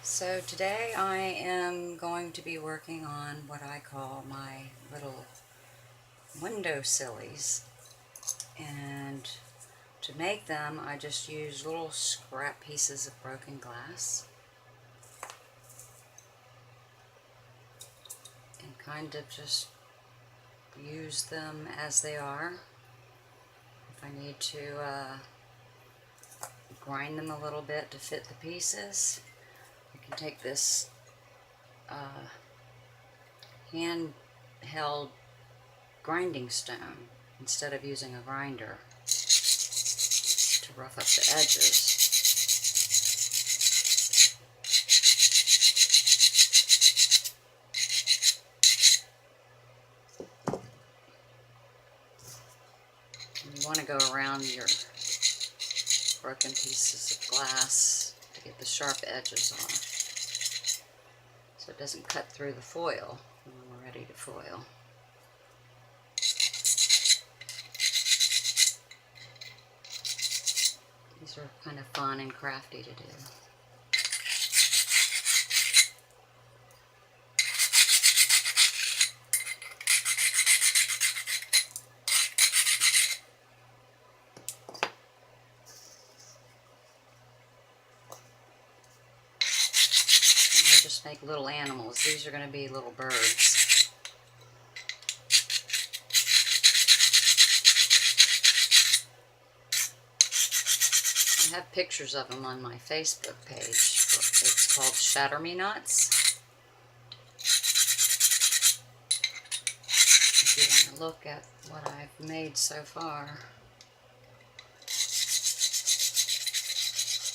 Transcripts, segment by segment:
So today I am going to be working on what I call my little window sillies, and to make them I just use little scrap pieces of broken glass and kind of just use them as they are. If I need to grind them a little bit to fit the pieces, I can take this handheld grinding stone instead of using a grinder to rough up the edges. And you want to go around your broken pieces of glass to get the sharp edges off, so it doesn't cut through the foil when we're ready to foil. These are kind of fun and crafty to do. I just make little animals. These are going to be little birds. I have pictures of them on my Facebook page. It's called Shatter-Me-Nots. If you want to look at what I've made so far.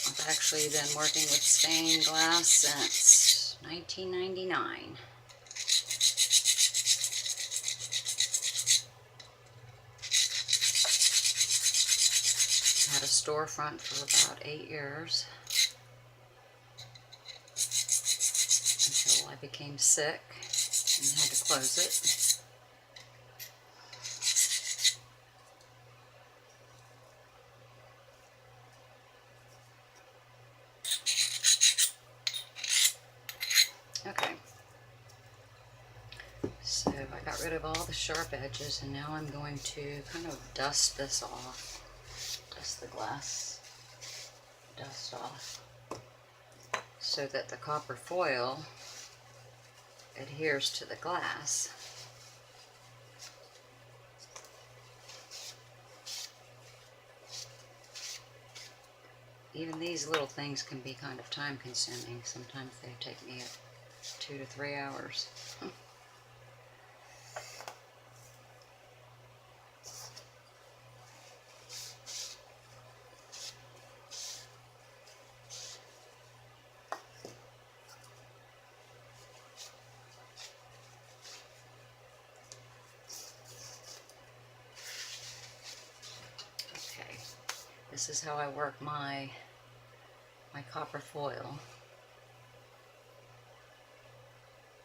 I've actually been working with stained glass since 1999. Had a storefront for about 8 years until I became sick and had to close it. Okay, so I got rid of all the sharp edges, and now I'm going to kind of dust this off, dust the glass dust off, so that the copper foil adheres to the glass. Even these little things can be kind of time consuming. Sometimes they take me 2 to 3 hours. Okay, this is how I work my copper foil.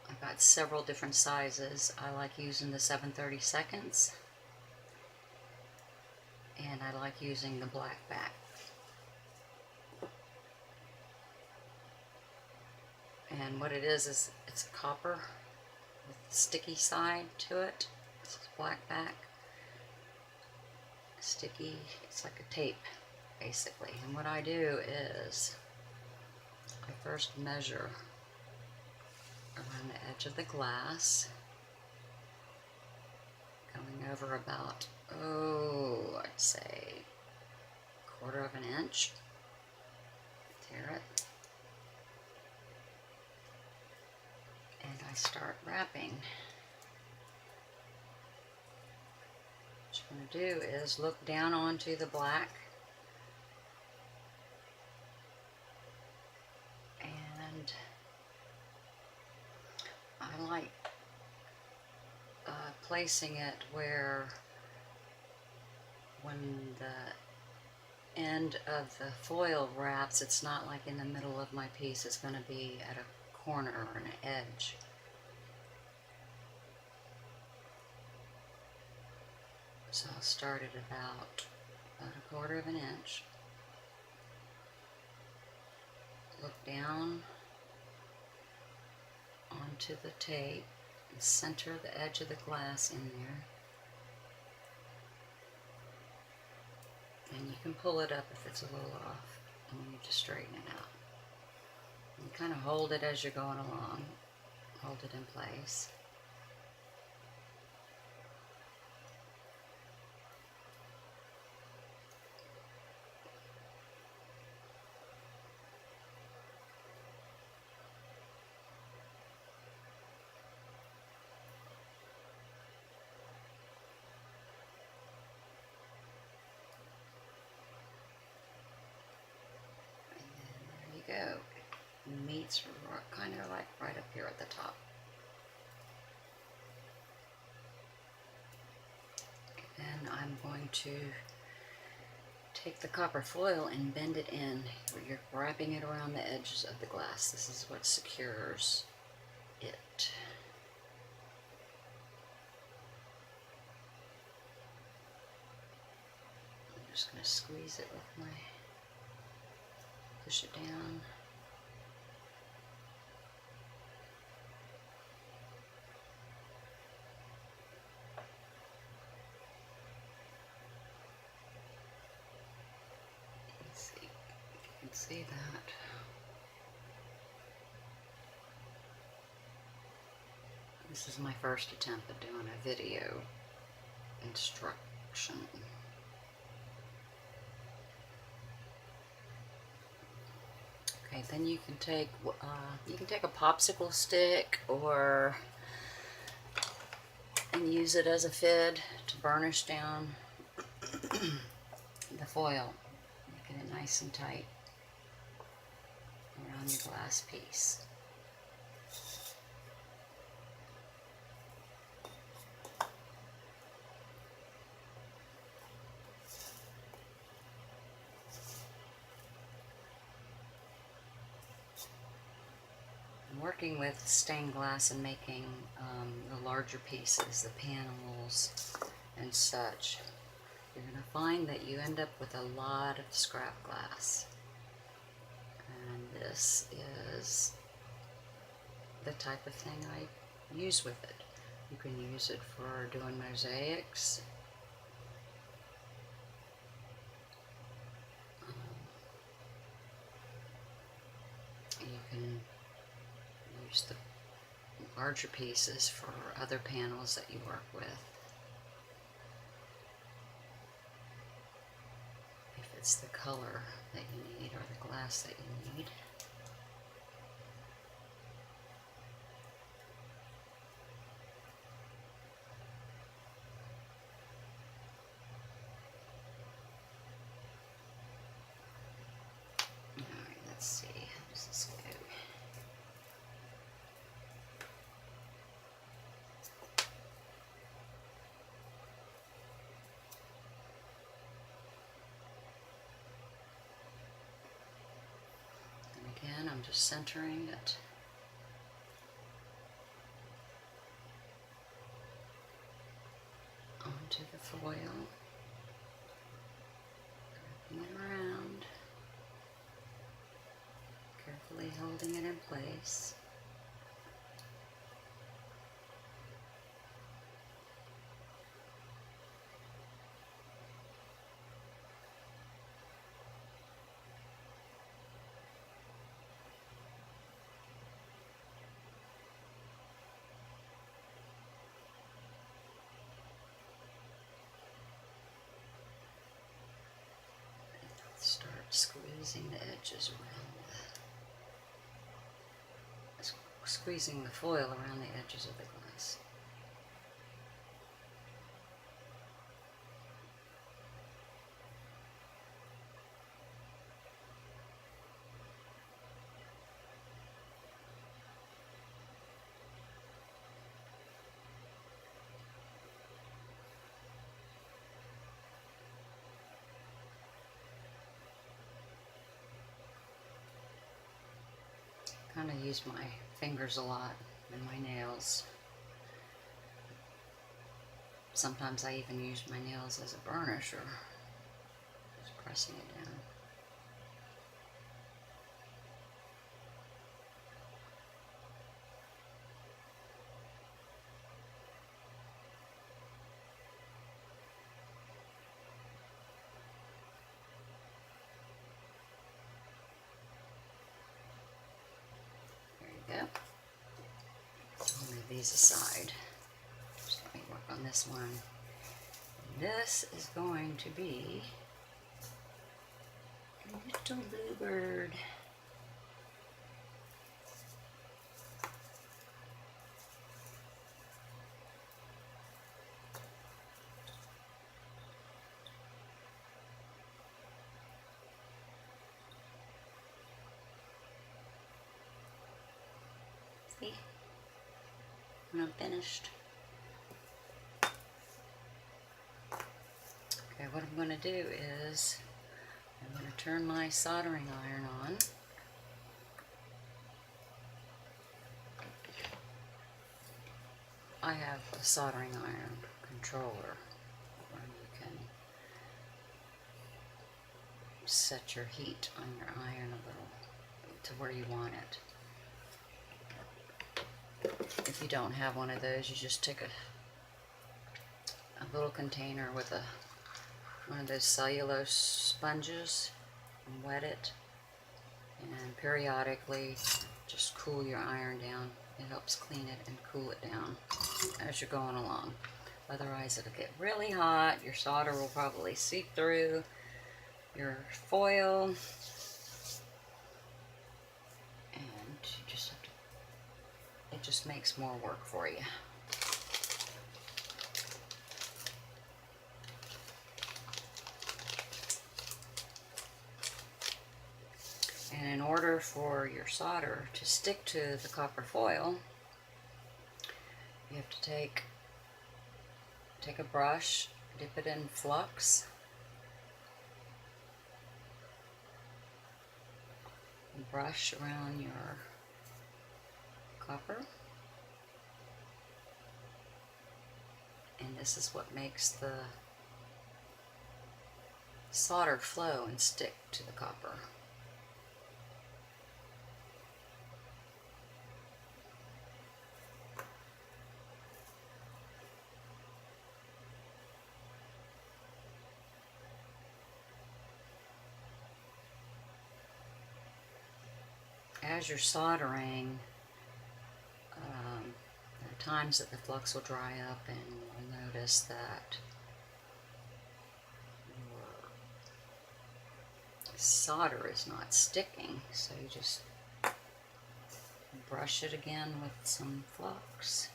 I've got several different sizes. I like using the 7/32, and I like using the black back. And what it is it's a copper with a sticky side to it. This is black back. Sticky, it's like a tape basically. And what I do is I first measure around the edge of the glass, going over about, I'd say 1/4 of an inch. Tear it. And I start wrapping. What you're going to do is look down onto the black and I like placing it where when the end of the foil wraps, it's not like in the middle of my piece, it's going to be at a corner or an edge. So I'll start at about 1/4 of an inch. Look down onto the tape and center the edge of the glass in there. And you can pull it up if it's a little off and you need to straighten it out. And kind of hold it as you're going along. Hold it in place. Go. Meets kind of like right up here at the top. And I'm going to take the copper foil and bend it in. You're wrapping it around the edges of the glass. This is what secures it. I'm just going to squeeze it with my, push it down. Let's see if you can see that. This is my first attempt at doing a video instruction. Okay, then you can take a popsicle stick and use it as a fid to burnish down the foil, making it nice and tight around your glass piece. Working with stained glass and making the larger pieces, the panels and such, you're going to find that you end up with a lot of scrap glass. And this is the type of thing I use with it. You can use it for doing mosaics. You can use the larger pieces for other panels that you work with. If it's the color that you need or the glass that you need. Alright, let's see, how does this go? Again, I'm just centering it. Onto the foil. Wrapping it around. Carefully holding it in place. Start squeezing the edges around squeezing the foil around the edges of the glass. Kind of use my fingers a lot and my nails. Sometimes I even use my nails as a burnisher, just pressing it down. these aside. Just let me work on this one. This is going to be a little bluebird. See? When I'm finished. Okay, what I'm going to do is I'm going to turn my soldering iron on. I have a soldering iron controller where you can set your heat on your iron a little to where you want it. If you don't have one of those, you just take a little container with one of those cellulose sponges and wet it, and periodically just cool your iron down. It helps clean it and cool it down as you're going along. Otherwise it'll get really hot, your solder will probably seep through your foil, and you just have to, it just makes more work for you. And in order for your solder to stick to the copper foil, you have to take a brush, dip it in flux, and brush around your copper. And this is what makes the solder flow and stick to the copper. As you're soldering, there are times that the flux will dry up and you'll notice that your solder is not sticking, so you just brush it again with some flux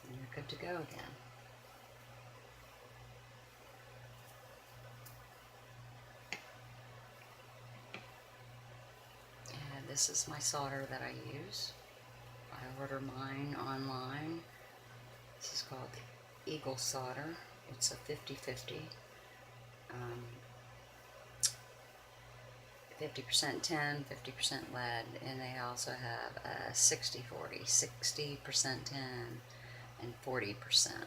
and you're good to go again. This is my solder that I use. I order mine online. This is called Eagle Solder. It's a 50-50. 50% tin, 50% lead, and they also have a 60-40, 60% tin and 40%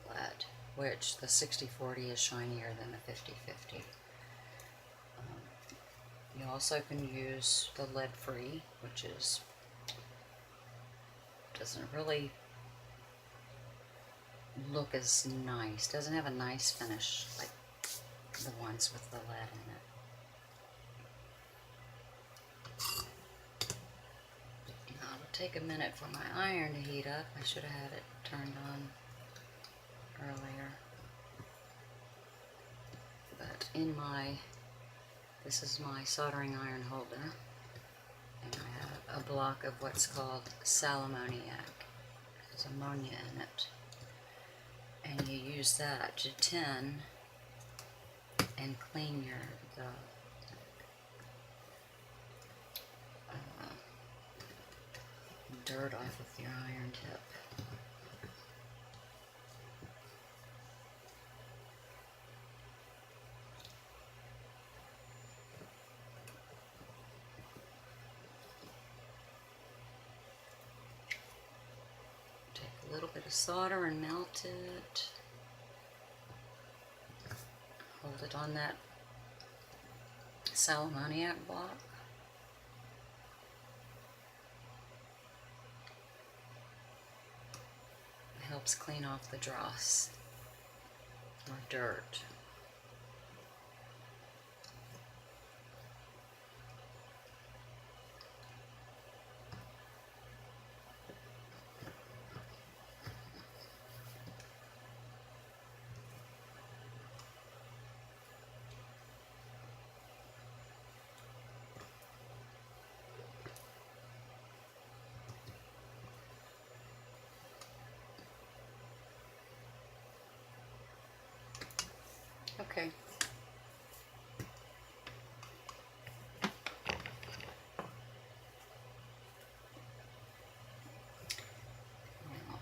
lead, which the 60-40 is shinier than the 50-50. You also can use the lead-free, which doesn't really look as nice. Doesn't have a nice finish like the ones with the lead in it. Now it'll take a minute for my iron to heat up. I should have had it turned on earlier. But this is my soldering iron holder, and I have a block of what's called sal ammoniac. There's ammonia in it, and you use that to tin and clean the dirt off of your iron tip. A little bit of solder and melt it. Hold it on that sal ammoniac block. It helps clean off the dross or dirt. Okay. Now,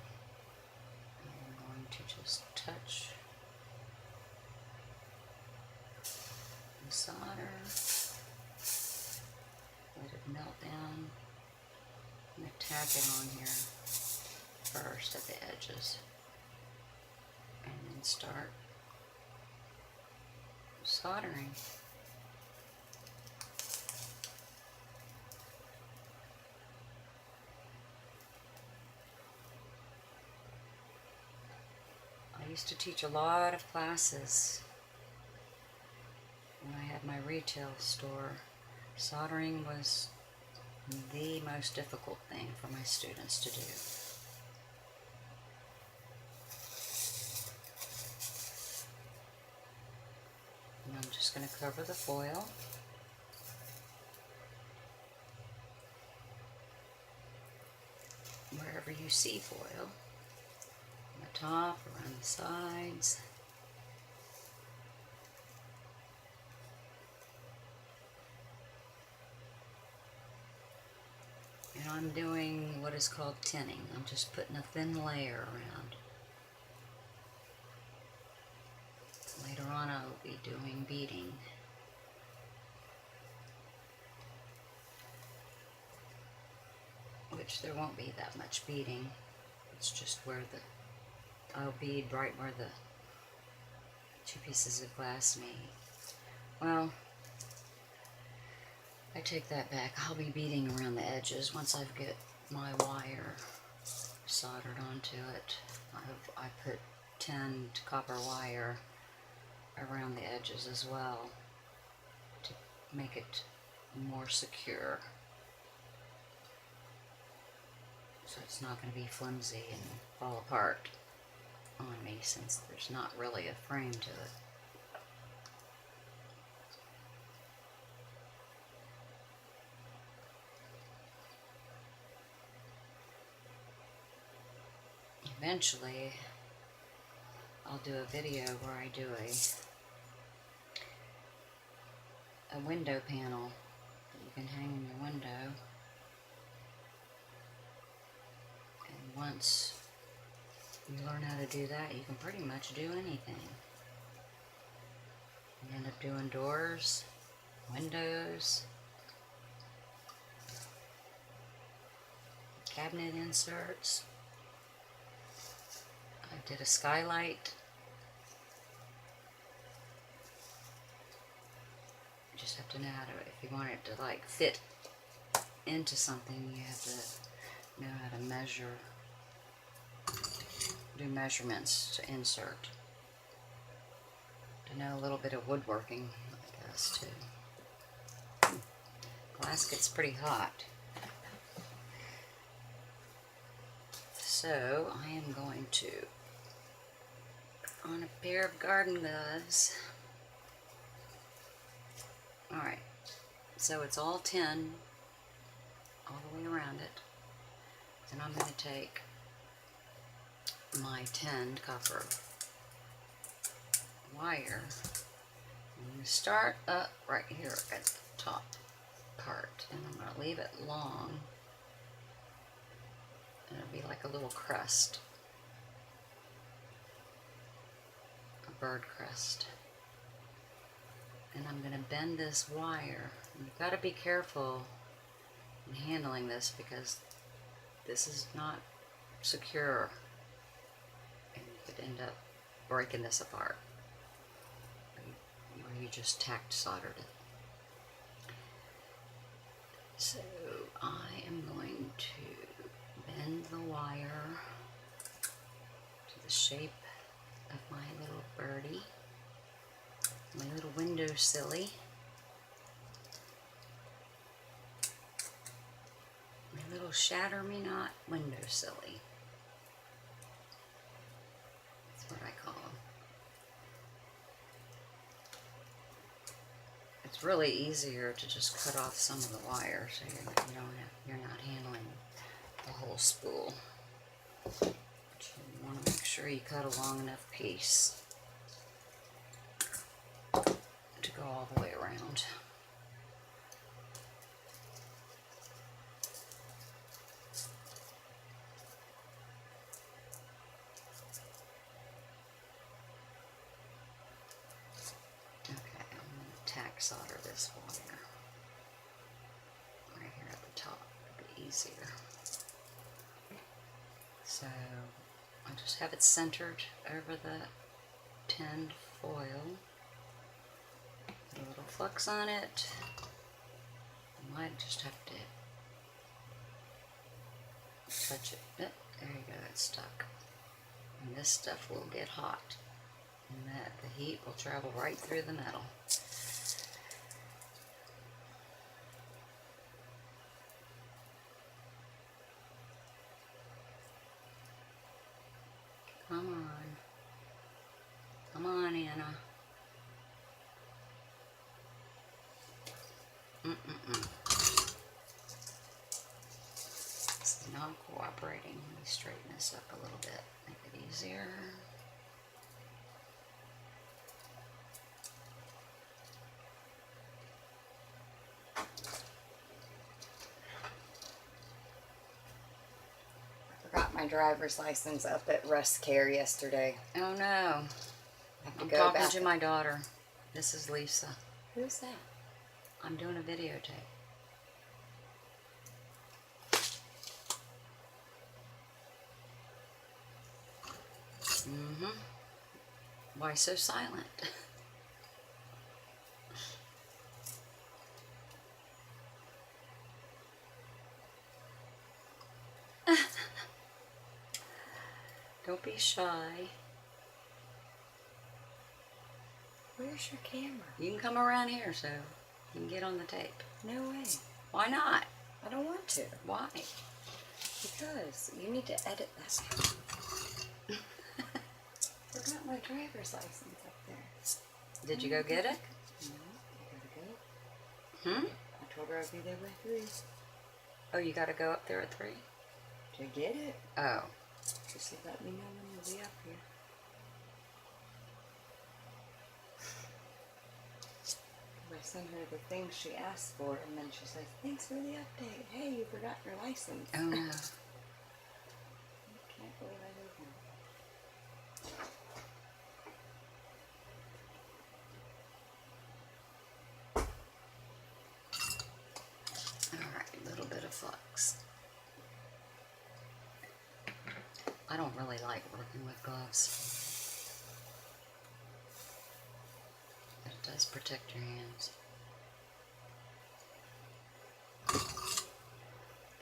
I'm going to just touch the solder, let it melt down. I'm going to tack it on here first at the edges, and then start soldering. I used to teach a lot of classes when I had my retail store. Soldering was the most difficult thing for my students to do. And I'm just going to cover the foil. Wherever you see foil, on the top, around the sides. And I'm doing what is called tinning. I'm just putting a thin layer around. Later on I will be doing beading. Which there won't be that much beading. It's just where I'll bead right where the two pieces of glass meet. Well, I take that back. I'll be beading around the edges once I get my wire soldered onto it. I put tinned copper wire around the edges as well to make it more secure. So it's not going to be flimsy and fall apart on me, since there's not really a frame to it. Eventually, I'll do a video where I do a window panel that you can hang in your window. And once you learn how to do that, you can pretty much do anything. You end up doing doors, windows, cabinet inserts. I did a skylight. You just have to know how to, if you want it to like fit into something, you have to know how to measure, do measurements to insert. To know a little bit of woodworking, I guess, too. Glass gets pretty hot. So I am going to, on a pair of garden gloves. Alright, so it's all tin all the way around it. Then I'm going to take my tinned copper wire. I'm going to start up right here at the top part, and I'm going to leave it long, and it'll be like a little crest, a bird crest. And I'm going to bend this wire. And you've got to be careful in handling this, because this is not secure, and you could end up breaking this apart. Or you just tacked soldered it. So I am going to bend the wire to the shape of my little birdie, my little window silly, my little Shatter-Me-Not window silly. That's what I call them. It's really easier to just cut off some of the wire, so you're not handling the whole spool. But you want to make sure you cut a long enough piece. to go all the way around. Okay, I'm going to tack solder this wire right here at the top. It'll be easier. So I just have it centered over the tinned foil. Put a little flux on it. I might just have to touch it. There you go, it's stuck. And this stuff will get hot. And that the heat will travel right through the metal. Come on. Come on, Anna. It's not cooperating. Let me straighten this up a little bit. Make it easier. Forgot my driver's license up at Russ Care yesterday. Oh no. I'm talking to my daughter. This is Lisa. Who's that? I'm doing a videotape. Why so silent? Don't be shy. Where's your camera? You can come around here so you can get on the tape. No way. Why not? I don't want to. Why? Because you need to edit that. Forgot my driver's license up there. Did you go get it? No, I gotta go. I told her I'd be there by 3. Oh, you gotta go up there at 3? To get it. Oh. She said, let me know when you'll be up here. I sent her the things she asked for, and then she says, thanks for the update. Hey, you forgot your license. Oh, no. I can't believe I did that. Alright, a little bit of flux. I don't really like working with gloves. But it does protect your hands.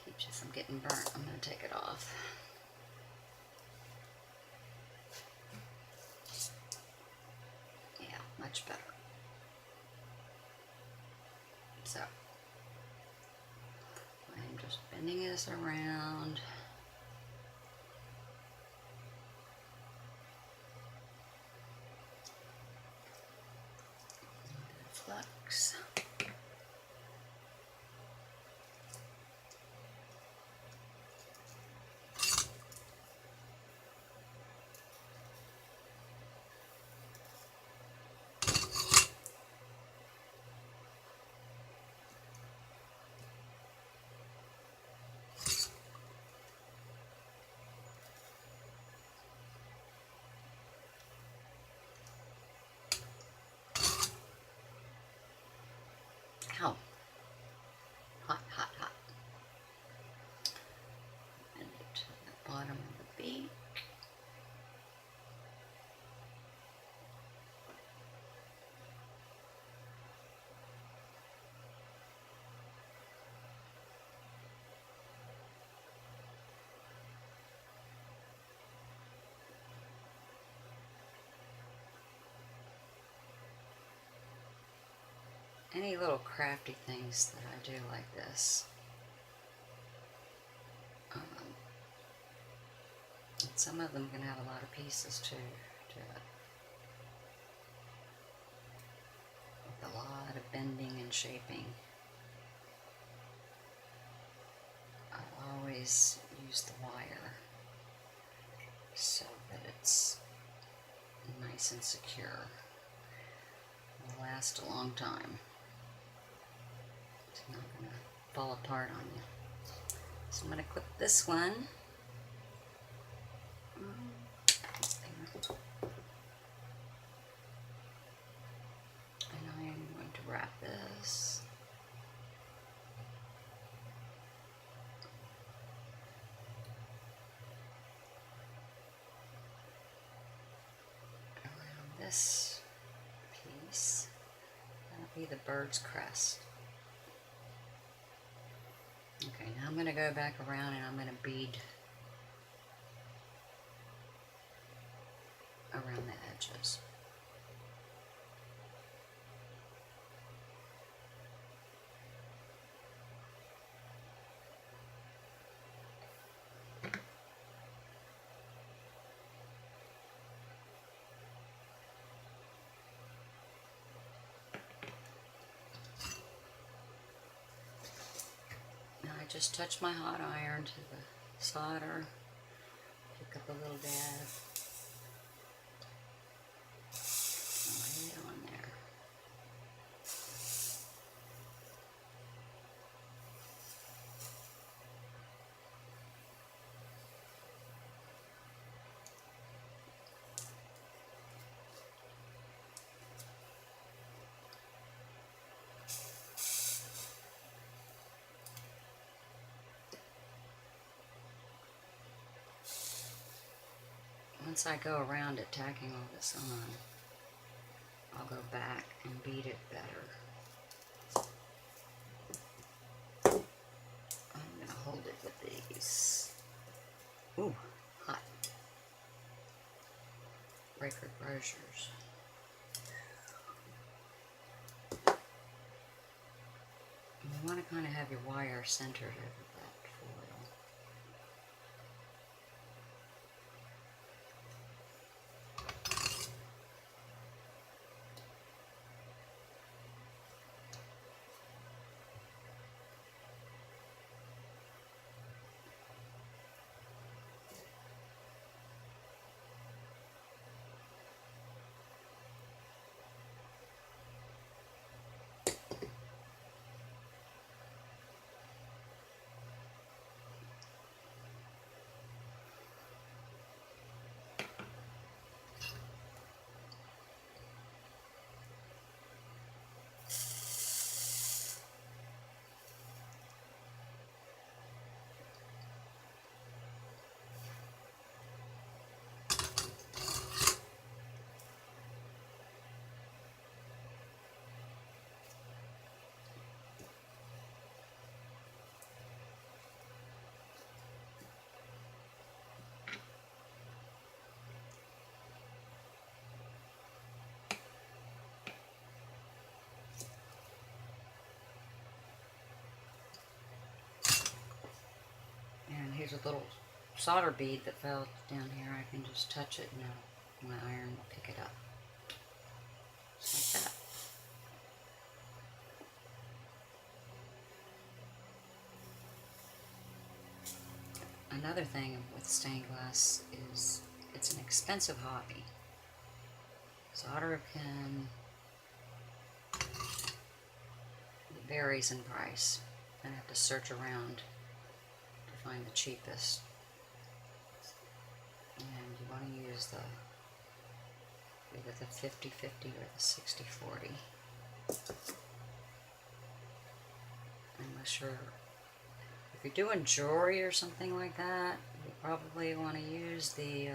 Keeps you from getting burnt. I'm going to take it off. Yeah, much better. So, I'm just bending this around. Flux. Ow. Hot, hot, hot. And it to the bottom of the beak. Any little crafty things that I do like this. And some of them can have a lot of pieces too to it. With a lot of bending and shaping. I always use the wire so that it's nice and secure. A last a long time. It's not going to fall apart on you. So I'm going to clip this one. And I am going to wrap this. Around this piece. That'll be the bird's crest. Okay, now I'm going to go back around and I'm going to bead around the edges. Now I just touch my hot iron to the solder, pick up a little dab, lay it on there. Once I go around it, tacking all this on, I'll go back and beat it better. I'm going to hold it with these. Ooh, hot. Breaker brochures. And you want to kind of have your wire centered over that foil. And here's a little solder bead that fell down here. I can just touch it and my iron will pick it up. Just like that. Another thing with stained glass is it's an expensive hobby. Solder pin, it varies in price. I have to search around to find the cheapest. And you want to use either the 50-50 or the 60-40. Unless if you're doing jewelry or something like that, you probably want to use the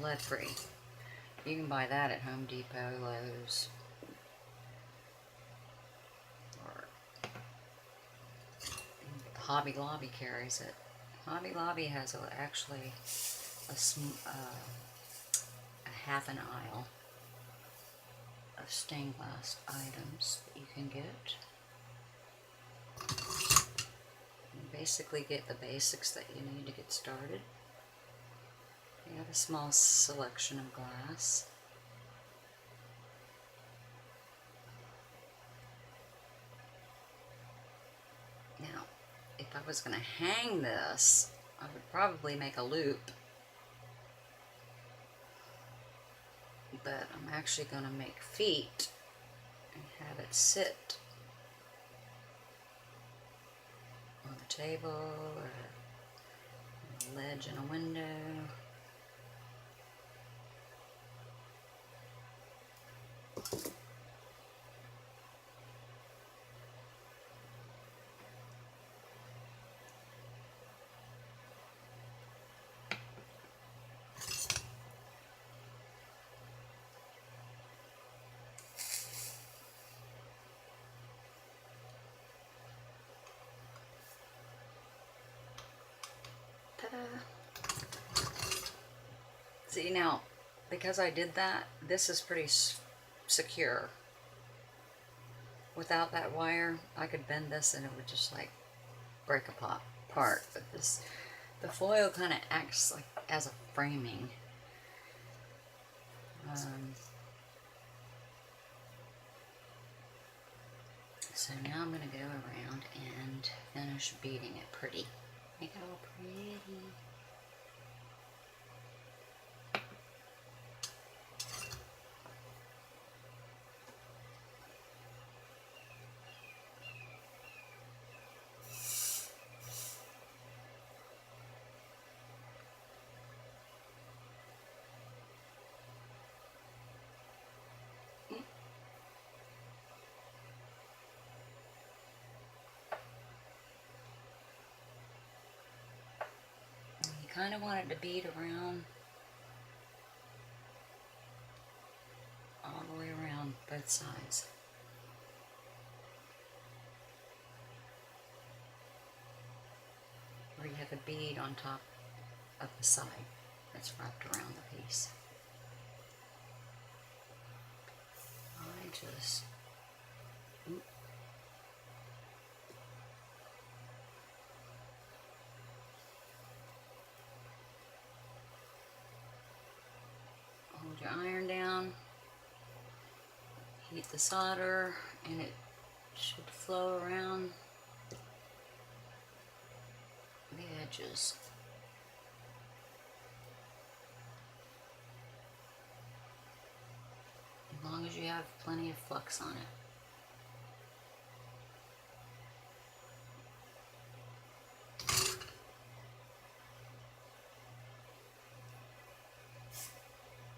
lead-free. You can buy that at Home Depot, Lowe's, or Hobby Lobby carries it. Hobby Lobby has actually a half an aisle of stained glass items that you can get. You basically get the basics that you need to get started. You have a small selection of glass. Now, if I was going to hang this, I would probably make a loop, that I'm actually going to make feet and have it sit on a table or on a ledge in a window. Ta-da! See now, because I did that, this is pretty secure. Without that wire, I could bend this and it would just like break apart. But this, the foil kind of acts like as a framing. So now I'm going to go around and finish beading it pretty. Make it all pretty. You kind of want it to bead around all the way around both sides. Where you have a bead on top of the side that's wrapped around the piece. I just hold your iron down, heat the solder, and it should flow around the edges. As long as you have plenty of flux on it.